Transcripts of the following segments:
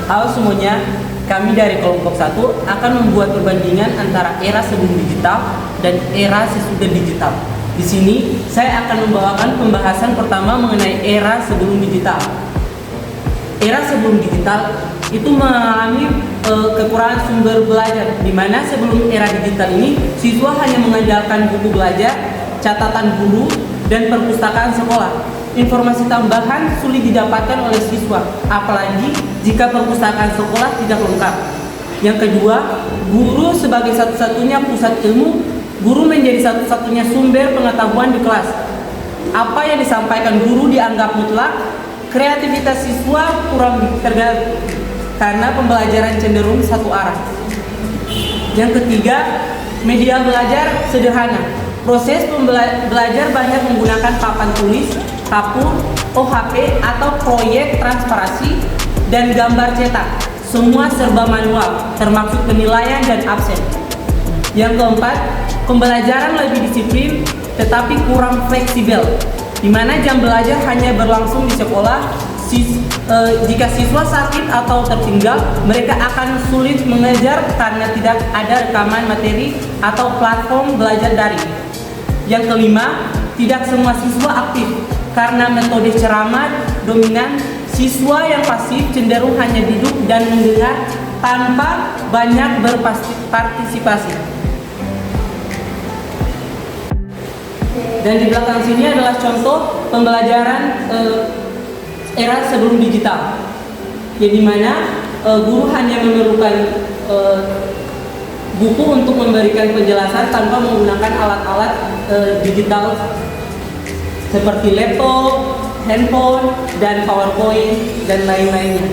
Halo semuanya, kami dari kelompok 1 akan membuat perbandingan antara era sebelum digital dan era sesudah digital. Di sini saya akan membawakan pembahasan pertama mengenai era sebelum digital. Era sebelum digital itu mengalami kekurangan sumber belajar, di mana sebelum era digital ini siswa hanya mengandalkan buku belajar, catatan guru, dan perpustakaan sekolah. Informasi tambahan sulit didapatkan oleh siswa, apalagi jika perpustakaan sekolah tidak lengkap. Yang kedua, guru sebagai satu-satunya pusat ilmu, guru menjadi satu-satunya sumber pengetahuan di kelas. Apa yang disampaikan guru dianggap mutlak, kreativitas siswa kurang terganggu karena pembelajaran cenderung satu arah. Yang ketiga, media belajar sederhana. Proses belajar banyak menggunakan papan tulis, kapur, OHP atau proyek transparansi, dan gambar cetak. Semua serba manual, termasuk penilaian dan absen. Yang keempat, pembelajaran lebih disiplin tetapi kurang fleksibel, di mana jam belajar hanya berlangsung di sekolah. Jika siswa sakit atau tertinggal, mereka akan sulit mengejar karena tidak ada rekaman materi atau platform belajar daring. Yang kelima, tidak semua siswa aktif karena metode ceramah dominan. Siswa yang pasif cenderung hanya duduk dan mendengar tanpa banyak berpartisipasi. Dan di belakang sini adalah contoh pembelajaran era sebelum digital, di mana guru hanya memerlukan buku untuk memberikan penjelasan tanpa menggunakan alat-alat digital seperti laptop, handphone, dan PowerPoint, dan lain-lainnya.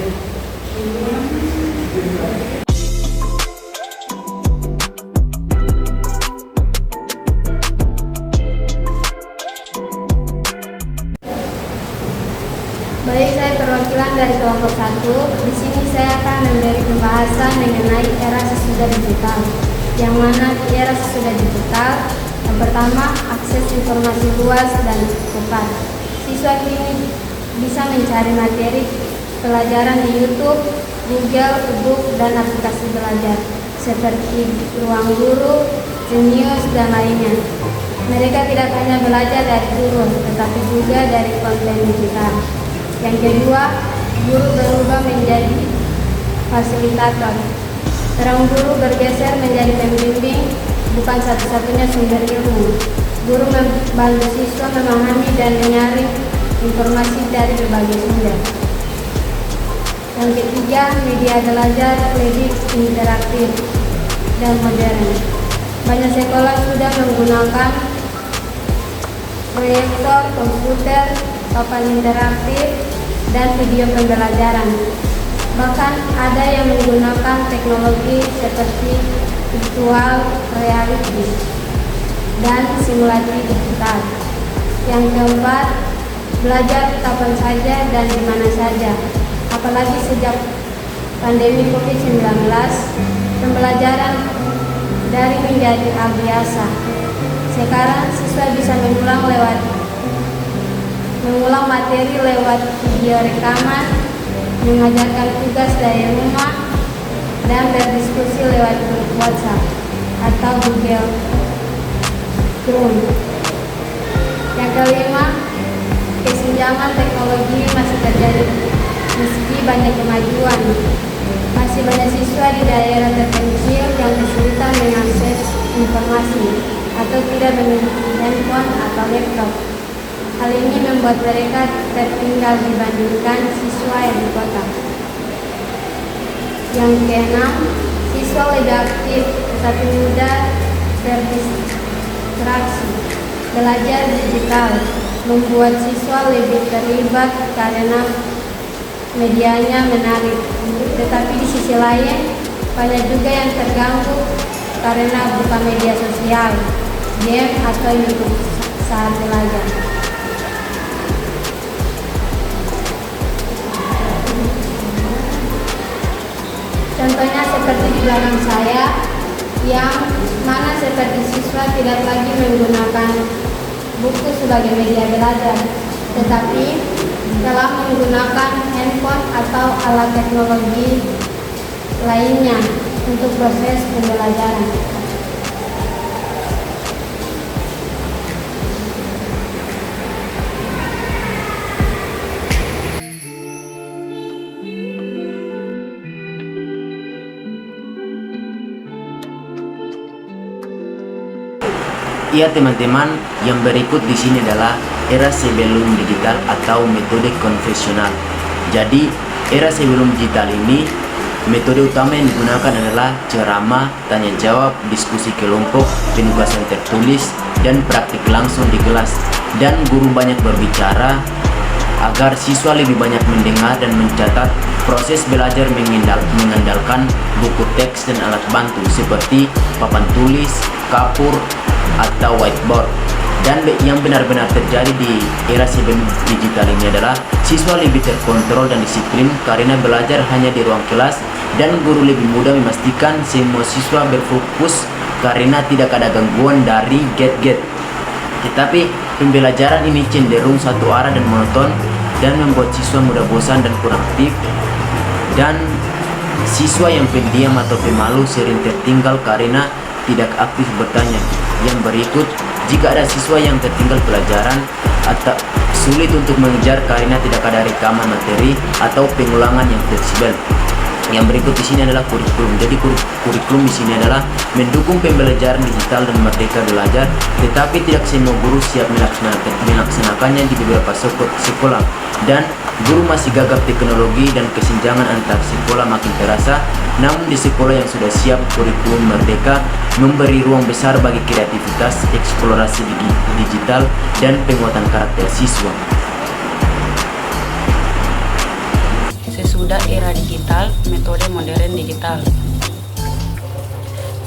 Baik, saya perwakilan dari kelompok 1. Di sini saya akan memberi pembahasan mengenai era sesudah digital. Yang mana di era sesudah digital, yang pertama, akses informasi luas dan cepat. Siswa kini bisa mencari materi pelajaran di YouTube, Google, e-book, dan aplikasi belajar seperti Ruang Guru, Genius, dan lainnya. Mereka tidak hanya belajar dari guru, tetapi juga dari konten digital. Yang kedua, guru berubah menjadi fasilitator. Peran guru bergeser menjadi pembimbing, bukan satu-satunya sumber ilmu. Guru membantu siswa memahami dan menyaring informasi dari berbagai sumber. Yang ketiga, media belajar lebih interaktif dan modern. Banyak sekolah sudah menggunakan proyektor, komputer, papan interaktif, dan video pembelajaran. Bahkan ada yang menggunakan teknologi seperti virtual reality dan simulasi digital. Yang keempat, belajar kapan saja dan di mana saja. Apalagi sejak pandemi COVID-19, pembelajaran dari menjadi hal biasa. Sekarang siswa bisa mengulang materi lewat video rekaman, mengajarkan tugas dari rumah, dan berdiskusi lewat grup WhatsApp atau Google Chrome. Yang kelima, kesenjangan teknologi masih terjadi meski banyak kemajuan. Masih banyak siswa di daerah terpencil yang kesulitan mengakses informasi atau tidak memiliki handphone atau laptop. Hal ini membuat mereka tertinggal dibandingkan siswa yang di kota. Yang keenam, siswa lebih aktif tetapi mudah terdistraksi. Belajar digital membuat siswa lebih terlibat karena medianya menarik. Tetapi di sisi lain, banyak juga yang terganggu karena buka media sosial, game atau YouTube saat belajar. Contohnya seperti di belakang saya, yang mana seperti siswa tidak lagi menggunakan buku sebagai media belajar, tetapi telah menggunakan handphone atau alat teknologi lainnya untuk proses pembelajaran. Iya teman-teman, yang berikut di sini adalah era sebelum digital atau metode konvensional. Jadi, era sebelum digital ini, metode utama yang digunakan adalah ceramah, tanya jawab, diskusi kelompok, penugasan tertulis, dan praktik langsung di kelas. Dan guru banyak berbicara agar siswa lebih banyak mendengar dan mencatat. Proses belajar mengandalkan buku teks dan alat bantu seperti papan tulis, kapur, atau whiteboard. Dan yang benar-benar terjadi di era sebelum digital ini adalah siswa lebih terkontrol dan disiplin karena belajar hanya di ruang kelas, dan guru lebih mudah memastikan semua siswa berfokus karena tidak ada gangguan dari gadget. Tetapi pembelajaran ini cenderung satu arah dan monoton dan membuat siswa mudah bosan dan kurang aktif, dan siswa yang pendiam atau pemalu sering tertinggal karena tidak aktif bertanya. Yang berikut, jika ada siswa yang tertinggal pelajaran atau sulit untuk mengejar karena tidak ada rekaman materi atau pengulangan yang fleksibel. Yang berikut di sini adalah kurikulum. Jadi kurikulum di sini adalah mendukung pembelajaran digital dan merdeka belajar, tetapi tidak semua guru siap melaksanakannya di beberapa sekolah, dan guru masih gagap teknologi dan kesenjangan antar sekolah makin terasa. Namun di sekolah yang sudah siap, kurikulum merdeka memberi ruang besar bagi kreativitas, eksplorasi digital, dan penguatan karakter siswa. Sesudah era digital, metode modern digital.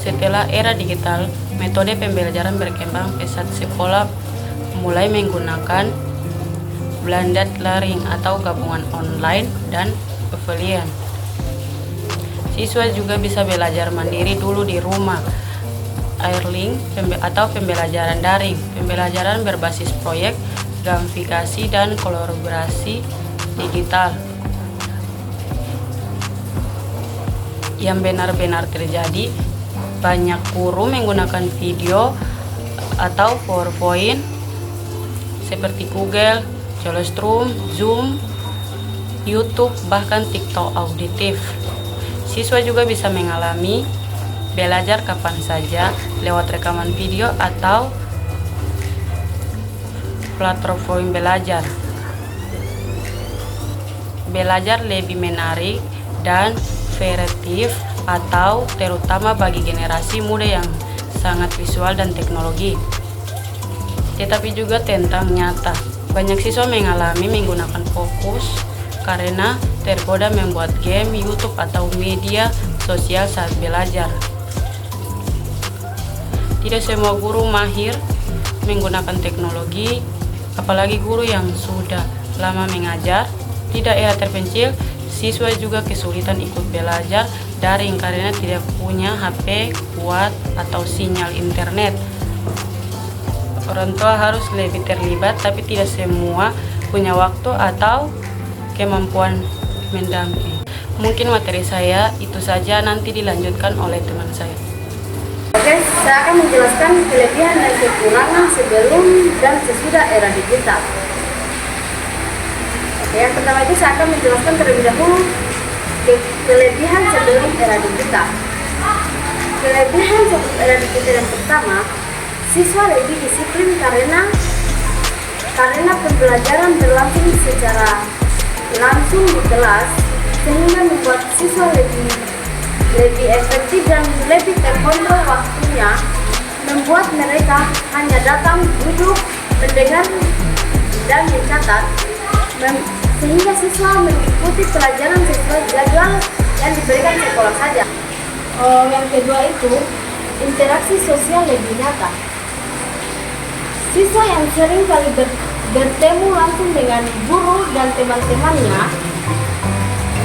Setelah era digital, metode pembelajaran berkembang pesat. Sekolah mulai menggunakan blended learning atau gabungan online dan offline. Siswa juga bisa belajar mandiri dulu di rumah, e-learning atau pembelajaran daring, pembelajaran berbasis proyek, gamifikasi, dan kolaborasi digital. Yang benar-benar terjadi, banyak guru menggunakan video atau PowerPoint seperti Google, Classroom, Zoom, YouTube, bahkan TikTok auditif. Siswa juga bisa mengalami belajar kapan saja lewat rekaman video atau platform belajar. Belajar lebih menarik dan variatif, atau terutama bagi generasi muda yang sangat visual dan teknologi. Tetapi juga tentang nyata, banyak siswa mengalami menggunakan fokus karena tergoda membuat game, YouTube, atau media sosial saat belajar. Tidak semua guru mahir menggunakan teknologi, apalagi guru yang sudah lama mengajar. Di daerah terpencil, siswa juga kesulitan ikut belajar daring karena tidak punya HP kuat atau sinyal internet. Orang tua harus lebih terlibat, tapi tidak semua punya waktu atau kemampuan mendampingi. Mungkin materi saya itu saja, nanti dilanjutkan oleh teman saya. Oke, saya akan menjelaskan kelebihan dan kekurangan sebelum dan sesudah era digital. Oke, yang pertama itu saya akan menjelaskan terlebih dahulu kelebihan sebelum era digital. Kelebihan sebelum era digital yang pertama, siswa lebih disiplin karena pembelajaran berlangsung secara langsung di kelas, sehingga membuat siswa lebih lebih efektif dan lebih terkontrol waktunya, membuat mereka hanya datang, duduk, mendengar, dan mencatat, sehingga siswa mengikuti pelajaran sesuai jadwal yang diberikan sekolah saja. Yang kedua itu, interaksi sosial lebih nyata. Siswa yang sering kali bertemu langsung dengan guru dan teman-temannya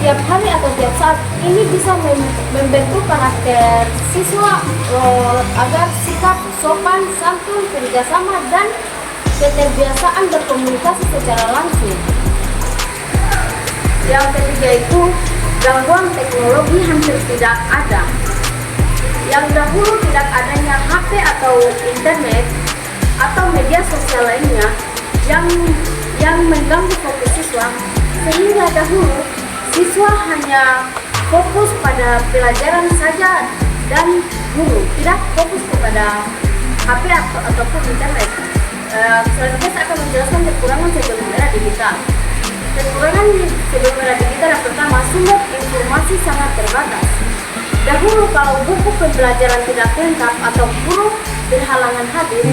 tiap hari atau tiap saat, ini bisa membentuk karakter siswa agar sikap sopan, santun, kerjasama, dan keterbiasaan berkomunikasi secara langsung. Yang ketiga itu, gangguan teknologi hampir tidak ada. Yang dahulu tidak adanya HP atau internet atau media sosial lainnya yang mengganggu fokus siswa, sehingga dahulu siswa hanya fokus pada pelajaran saja dan guru, tidak fokus kepada HP ataupun internet. Selanjutnya saya akan menjelaskan kekurangan sebelum era digital. Kekurangan sebelum era digital yang pertama, sumber informasi sangat terbatas. Dahulu kalau buku pembelajaran tidak lengkap atau guru berhalangan hadir,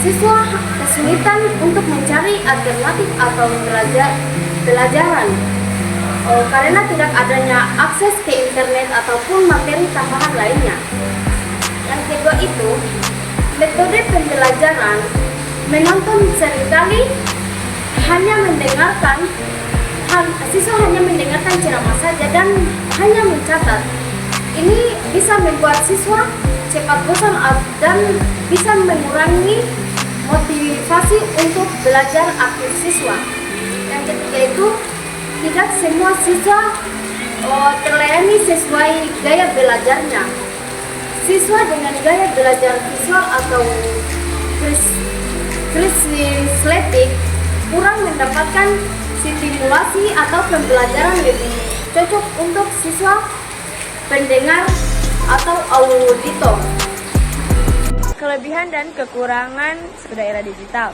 siswa kesulitan untuk mencari alternatif atau pelajaran karena tidak adanya akses ke internet ataupun materi tambahan lainnya. Yang kedua itu, metode pembelajaran menonton seringkali hanya mendengarkan, siswa hanya mendengarkan ceramah saja dan hanya mencatat. Ini bisa membuat siswa cepat bosan dan bisa mengurangi motivasi untuk belajar aktif siswa. Yang ketiga itu, tidak semua siswa terlayani sesuai gaya belajarnya. Siswa dengan gaya belajar visual atau kinesthetik kurang mendapatkan stimulasi atau pembelajaran lebih cocok untuk siswa pendengar atau auditor. Kelebihan dan kekurangan sesudah era digital.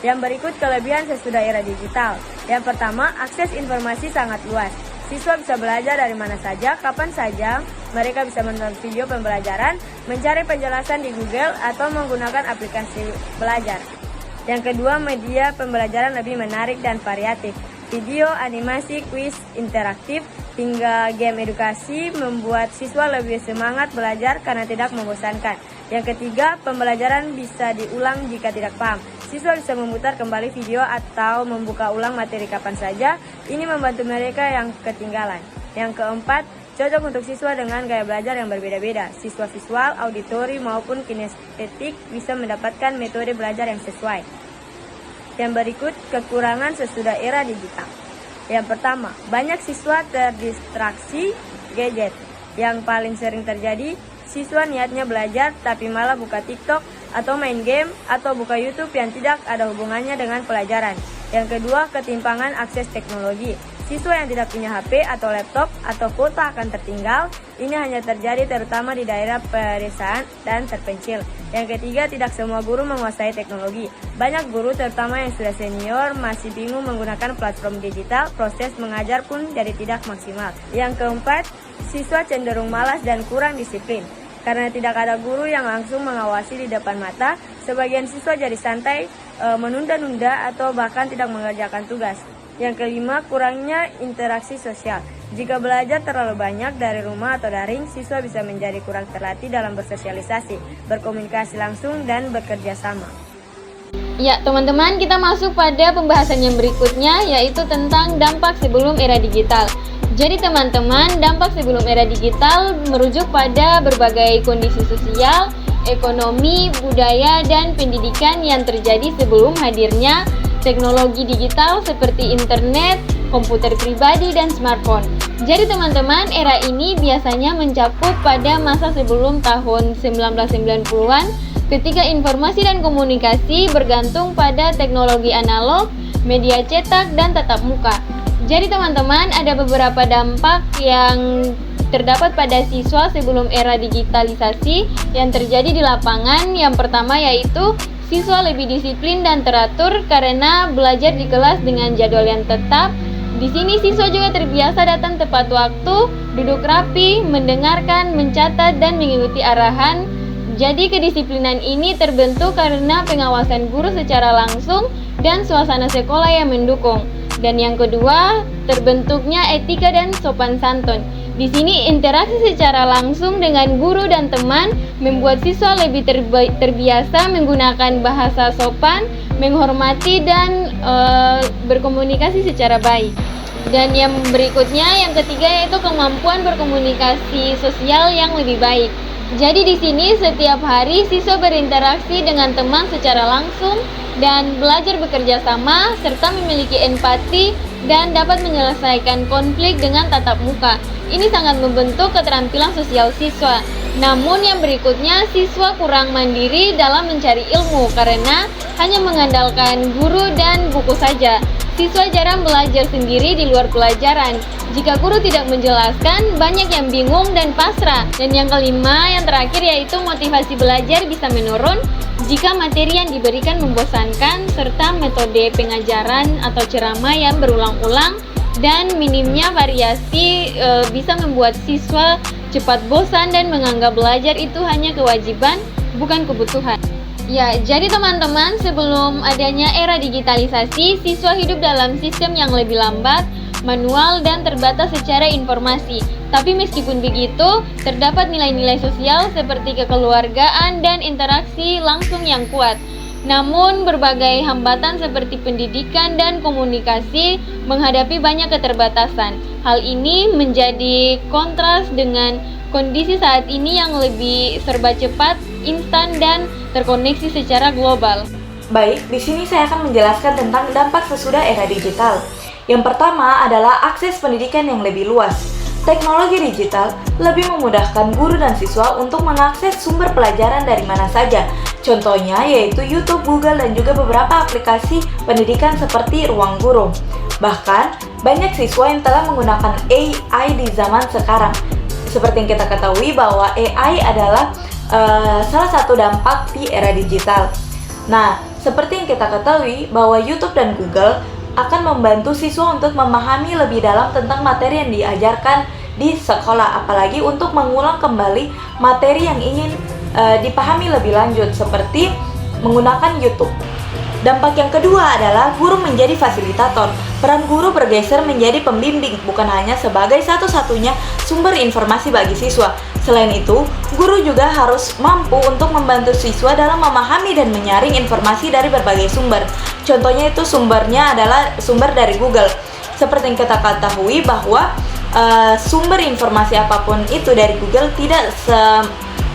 Yang berikut kelebihan sesudah era digital. Yang pertama, akses informasi sangat luas. Siswa bisa belajar dari mana saja, kapan saja. Mereka bisa menonton video pembelajaran, mencari penjelasan di Google, atau menggunakan aplikasi belajar. Yang kedua, media pembelajaran lebih menarik dan variatif. Video, animasi, kuis, interaktif, hingga game edukasi membuat siswa lebih semangat belajar karena tidak membosankan. Yang ketiga, pembelajaran bisa diulang jika tidak paham. Siswa bisa memutar kembali video atau membuka ulang materi kapan saja. Ini membantu mereka yang ketinggalan. Yang keempat, cocok untuk siswa dengan gaya belajar yang berbeda-beda. Siswa visual, auditori maupun kinestetik bisa mendapatkan metode belajar yang sesuai. Yang berikut kekurangan sesudah era digital. Yang pertama, banyak siswa terdistraksi gadget. Yang paling sering terjadi, siswa niatnya belajar tapi malah buka TikTok atau main game atau buka YouTube yang tidak ada hubungannya dengan pelajaran. Yang kedua, ketimpangan akses teknologi. Siswa yang tidak punya HP atau laptop atau kuota akan tertinggal. Ini hanya terjadi terutama di daerah pedesaan dan terpencil. Yang ketiga, tidak semua guru menguasai teknologi. Banyak guru terutama yang sudah senior masih bingung menggunakan platform digital. Proses mengajar pun jadi tidak maksimal. Yang keempat, siswa cenderung malas dan kurang disiplin. Karena tidak ada guru yang langsung mengawasi di depan mata, sebagian siswa jadi santai, menunda-nunda atau bahkan tidak mengerjakan tugas. Yang kelima, kurangnya interaksi sosial. Jika belajar terlalu banyak dari rumah atau daring, siswa bisa menjadi kurang terlatih dalam bersosialisasi, berkomunikasi langsung, dan bekerja sama. Ya, teman-teman, kita masuk pada pembahasan yang berikutnya, yaitu tentang dampak sebelum era digital. Jadi teman-teman, dampak sebelum era digital merujuk pada berbagai kondisi sosial, ekonomi, budaya, dan pendidikan yang terjadi sebelum hadirnya teknologi digital seperti internet, komputer pribadi, dan smartphone. Jadi teman-teman, era ini biasanya mencakup pada masa sebelum tahun 1990-an ketika informasi dan komunikasi bergantung pada teknologi analog, media cetak, dan tatap muka. Jadi teman-teman, ada beberapa dampak yang terdapat pada siswa sebelum era digitalisasi yang terjadi di lapangan. Yang pertama yaitu siswa lebih disiplin dan teratur karena belajar di kelas dengan jadwal yang tetap Di sini siswa juga terbiasa datang tepat waktu, duduk rapi, mendengarkan, mencatat, dan mengikuti arahan. Jadi kedisiplinan ini terbentuk karena pengawasan guru secara langsung dan suasana sekolah yang mendukung. Dan yang kedua, terbentuknya etika dan sopan santun. Di sini interaksi secara langsung dengan guru dan teman membuat siswa lebih terbiasa menggunakan bahasa sopan, menghormati dan berkomunikasi secara baik. Dan yang berikutnya, yang ketiga, yaitu kemampuan berkomunikasi sosial yang lebih baik. Jadi di sini setiap hari siswa berinteraksi dengan teman secara langsung dan belajar bekerja sama serta memiliki empati dan dapat menyelesaikan konflik dengan tatap muka. Ini sangat membentuk keterampilan sosial siswa. Namun yang berikutnya, siswa kurang mandiri dalam mencari ilmu karena hanya mengandalkan guru dan buku saja. Siswa jarang belajar sendiri di luar pelajaran. Jika guru tidak menjelaskan, banyak yang bingung dan pasrah. Dan yang kelima, yang terakhir, yaitu motivasi belajar bisa menurun jika materi yang diberikan membosankan serta metode pengajaran atau ceramah yang berulang-ulang dan minimnya variasi bisa membuat siswa cepat bosan dan menganggap belajar itu hanya kewajiban, bukan kebutuhan. Ya, jadi teman-teman, sebelum adanya era digitalisasi, siswa hidup dalam sistem yang lebih lambat, manual, dan terbatas secara informasi. Tapi meskipun begitu, terdapat nilai-nilai sosial seperti kekeluargaan dan interaksi langsung yang kuat. Namun, berbagai hambatan seperti pendidikan dan komunikasi menghadapi banyak keterbatasan. Hal ini menjadi kontras dengan kondisi saat ini yang lebih serba cepat, instan, dan terkoneksi secara global. Baik, di sini saya akan menjelaskan tentang dampak sesudah era digital. Yang pertama adalah akses pendidikan yang lebih luas. Teknologi digital lebih memudahkan guru dan siswa untuk mengakses sumber pelajaran dari mana saja. Contohnya yaitu YouTube, Google, dan juga beberapa aplikasi pendidikan seperti Ruang Guru. Bahkan, banyak siswa yang telah menggunakan AI di zaman sekarang. Seperti yang kita ketahui bahwa AI adalah salah satu dampak di era digital. Nah, seperti yang kita ketahui bahwa YouTube dan Google akan membantu siswa untuk memahami lebih dalam tentang materi yang diajarkan di sekolah, apalagi untuk mengulang kembali materi yang ingin dipahami lebih lanjut, seperti menggunakan YouTube. Dampak yang kedua adalah guru menjadi fasilitator. Peran guru bergeser menjadi pembimbing, bukan hanya sebagai satu-satunya sumber informasi bagi siswa. Selain itu, guru juga harus mampu untuk membantu siswa dalam memahami dan menyaring informasi dari berbagai sumber. Contohnya itu sumbernya adalah sumber dari Google. Seperti yang kita ketahui bahwa sumber informasi apapun itu dari Google tidak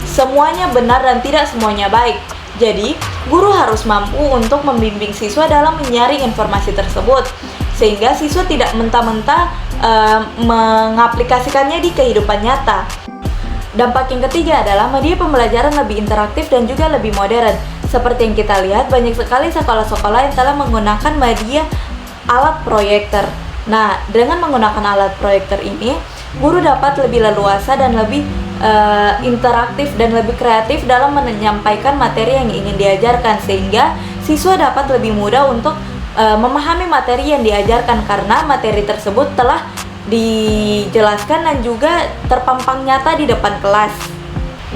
semuanya benar dan tidak semuanya baik. Jadi, guru harus mampu untuk membimbing siswa dalam menyaring informasi tersebut, sehingga siswa tidak mentah-mentah mengaplikasikannya di kehidupan nyata. Dampak yang ketiga adalah media pembelajaran lebih interaktif dan juga lebih modern. Seperti yang kita lihat, banyak sekali sekolah-sekolah yang telah menggunakan media alat proyektor. Nah, dengan menggunakan alat proyektor ini, guru dapat lebih leluasa dan lebih interaktif dan lebih kreatif dalam menyampaikan materi yang ingin diajarkan, sehingga siswa dapat lebih mudah untuk memahami materi yang diajarkan karena materi tersebut telah dijelaskan dan juga terpampang nyata di depan kelas.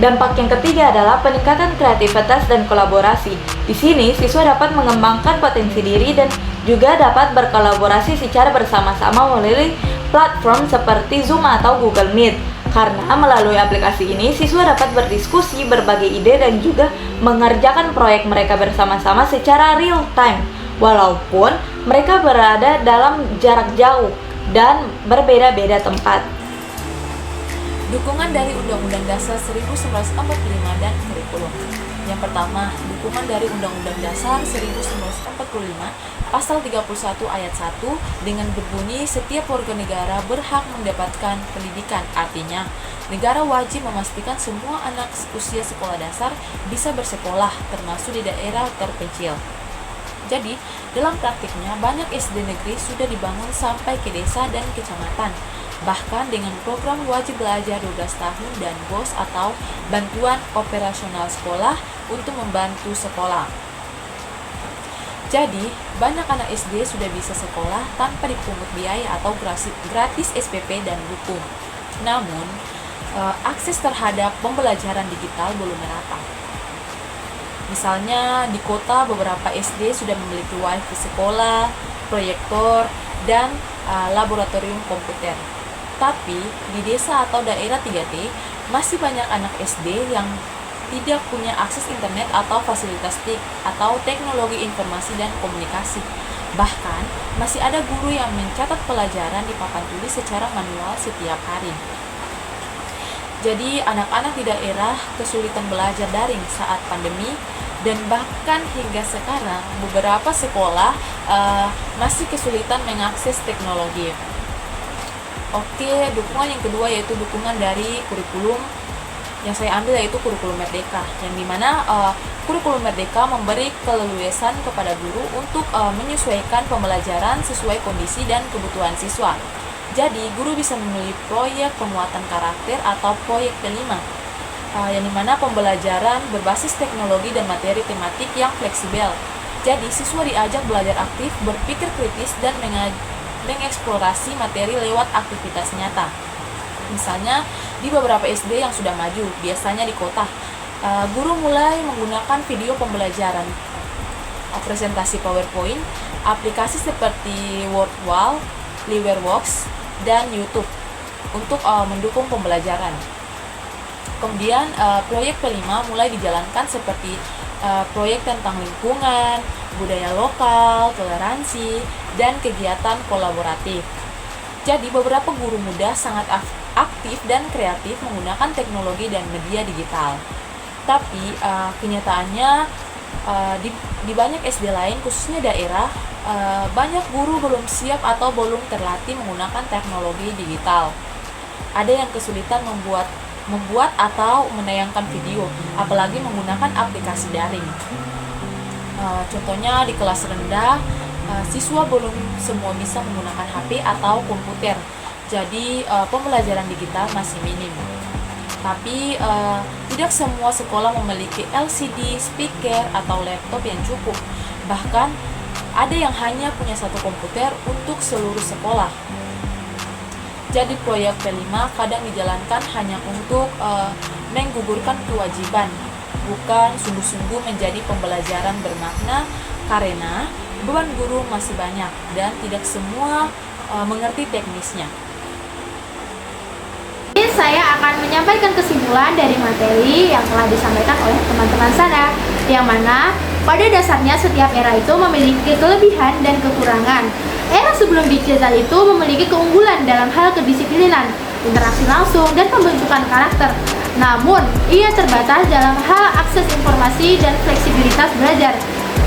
Dampak yang ketiga adalah peningkatan kreativitas dan kolaborasi. Di sini, siswa dapat mengembangkan potensi diri dan juga dapat berkolaborasi secara bersama-sama melalui platform seperti Zoom atau Google Meet. Karena melalui aplikasi ini, siswa dapat berdiskusi, berbagi ide, dan juga mengerjakan proyek mereka bersama-sama secara real time, walaupun mereka berada dalam jarak jauh dan berbeda-beda tempat. Dukungan dari Undang-Undang Dasar 1945 dan kurikulum. Yang pertama, dukungan dari Undang-Undang Dasar 1945 Pasal 31 ayat 1 dengan berbunyi setiap warga negara berhak mendapatkan pendidikan. Artinya, negara wajib memastikan semua anak usia sekolah dasar bisa bersekolah, termasuk di daerah terpencil. Jadi, dalam praktiknya banyak SD negeri sudah dibangun sampai ke desa dan kecamatan. Bahkan dengan program wajib belajar 12 tahun dan BOS atau bantuan operasional sekolah untuk membantu sekolah. Jadi, banyak anak SD sudah bisa sekolah tanpa dipungut biaya atau gratis SPP dan buku. Namun, akses terhadap pembelajaran digital belum merata. Misalnya, di kota beberapa SD sudah memiliki wifi sekolah, proyektor, dan laboratorium komputer. Tapi, di desa atau daerah 3T, masih banyak anak SD yang tidak punya akses internet atau fasilitas TIK atau teknologi informasi dan komunikasi. Bahkan, masih ada guru yang mencatat pelajaran di papan tulis secara manual setiap hari. Jadi, anak-anak di daerah kesulitan belajar daring saat pandemi, dan bahkan hingga sekarang beberapa sekolah masih kesulitan mengakses teknologi. Oke, dukungan yang kedua yaitu dukungan dari kurikulum yang saya ambil, yaitu kurikulum Merdeka, yang dimana kurikulum Merdeka memberi keleluasan kepada guru untuk menyesuaikan pembelajaran sesuai kondisi dan kebutuhan siswa. Jadi, guru bisa memilih proyek penguatan karakter atau proyek P5, yang dimana pembelajaran berbasis teknologi dan materi tematik yang fleksibel. Jadi, siswa diajak belajar aktif, berpikir kritis, dan mengeksplorasi materi lewat aktivitas nyata. Misalnya, di beberapa SD yang sudah maju, biasanya di kota, guru mulai menggunakan video pembelajaran, presentasi PowerPoint, aplikasi seperti Wordwall, Liverworks, dan YouTube untuk mendukung pembelajaran. Kemudian proyek P5 mulai dijalankan seperti proyek tentang lingkungan, budaya lokal, toleransi, dan kegiatan kolaboratif. Jadi beberapa guru muda sangat aktif dan kreatif menggunakan teknologi dan media digital. Tapi kenyataannya di banyak SD lain, khususnya daerah, banyak guru belum siap atau belum terlatih menggunakan teknologi digital. Ada yang kesulitan membuat atau menayangkan video, apalagi menggunakan aplikasi daring. Contohnya di kelas rendah, siswa belum semua bisa menggunakan HP atau komputer. Jadi pembelajaran digital masih minim. Tapi tidak semua sekolah memiliki LCD, speaker, atau laptop yang cukup. Bahkan ada yang hanya punya satu komputer untuk seluruh sekolah. Jadi proyek P5 kadang dijalankan hanya untuk menggugurkan kewajiban, bukan sungguh-sungguh menjadi pembelajaran bermakna, karena beban guru masih banyak dan tidak semua mengerti teknisnya. Saya akan menyampaikan kesimpulan dari materi yang telah disampaikan oleh teman-teman sana, yang mana pada dasarnya setiap era itu memiliki kelebihan dan kekurangan. Era sebelum digital itu memiliki keunggulan dalam hal kedisiplinan, interaksi langsung, dan pembentukan karakter. Namun, ia terbatas dalam hal akses informasi dan fleksibilitas belajar.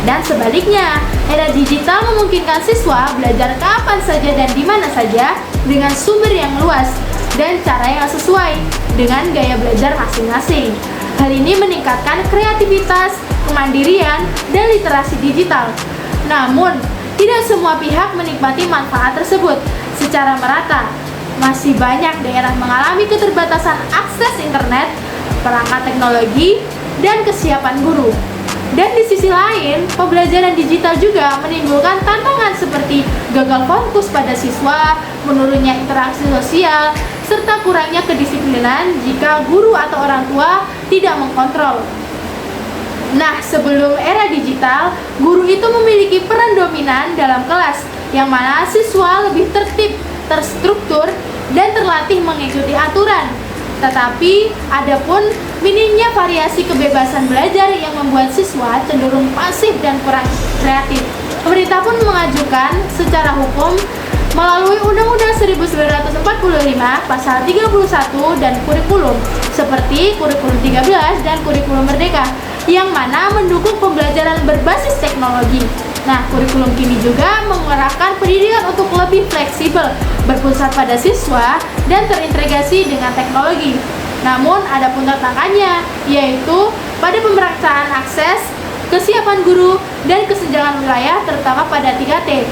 Dan sebaliknya, era digital memungkinkan siswa belajar kapan saja dan di mana saja dengan sumber yang luas dan cara yang sesuai dengan gaya belajar masing-masing. Hal ini meningkatkan kreativitas, kemandirian, dan literasi digital. Namun, tidak semua pihak menikmati manfaat tersebut secara merata. Masih banyak daerah mengalami keterbatasan akses internet, perangkat teknologi, dan kesiapan guru. Dan di sisi lain, pembelajaran digital juga menimbulkan tantangan seperti gagal fokus pada siswa, menurunnya interaksi sosial, serta kurangnya kedisiplinan jika guru atau orang tua tidak mengkontrol. Nah, sebelum era digital, guru itu memiliki peran dominan dalam kelas, yang mana siswa lebih tertib, terstruktur, dan terlatih mengikuti aturan. Tetapi, adapun minimnya variasi kebebasan belajar yang membuat siswa cenderung pasif dan kurang kreatif. Pemerintah pun mengajukan secara hukum melalui Undang-Undang 1945 Pasal 31 dan kurikulum, seperti kurikulum 13 dan kurikulum Merdeka, yang mana mendukung pembelajaran berbasis teknologi. Nah, kurikulum kini juga mengarahkan pendidikan untuk lebih fleksibel, berpusat pada siswa, dan terintegrasi dengan teknologi. Namun, ada pun tantangannya, yaitu pada pemerataan akses, kesiapan guru, dan kesenjangan wilayah, terutama pada 3T.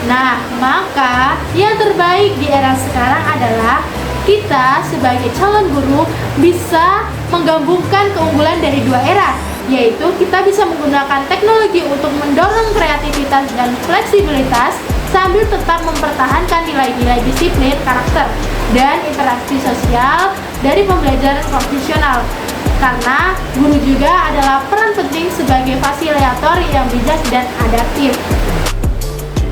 Nah, maka yang terbaik di era sekarang adalah kita sebagai calon guru bisa menggabungkan keunggulan dari dua era, yaitu kita bisa menggunakan teknologi untuk mendorong kreativitas dan fleksibilitas sambil tetap mempertahankan nilai-nilai disiplin, karakter, dan interaksi sosial dari pembelajaran profesional. Karena guru juga adalah peran penting sebagai fasilitator yang bijak dan adaptif.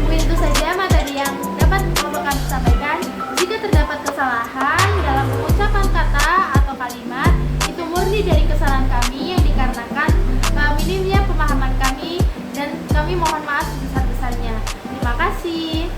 Mungkin itu saja materi yang dapat Bapak kami sampaikan. Jika terdapat kesalahan dalam pengucapan kata atau kalimat, itu murni dari kesalahan kami yang dikarenakan minimnya pemahaman kami, dan kami mohon maaf sebesar-besarnya. Terima kasih.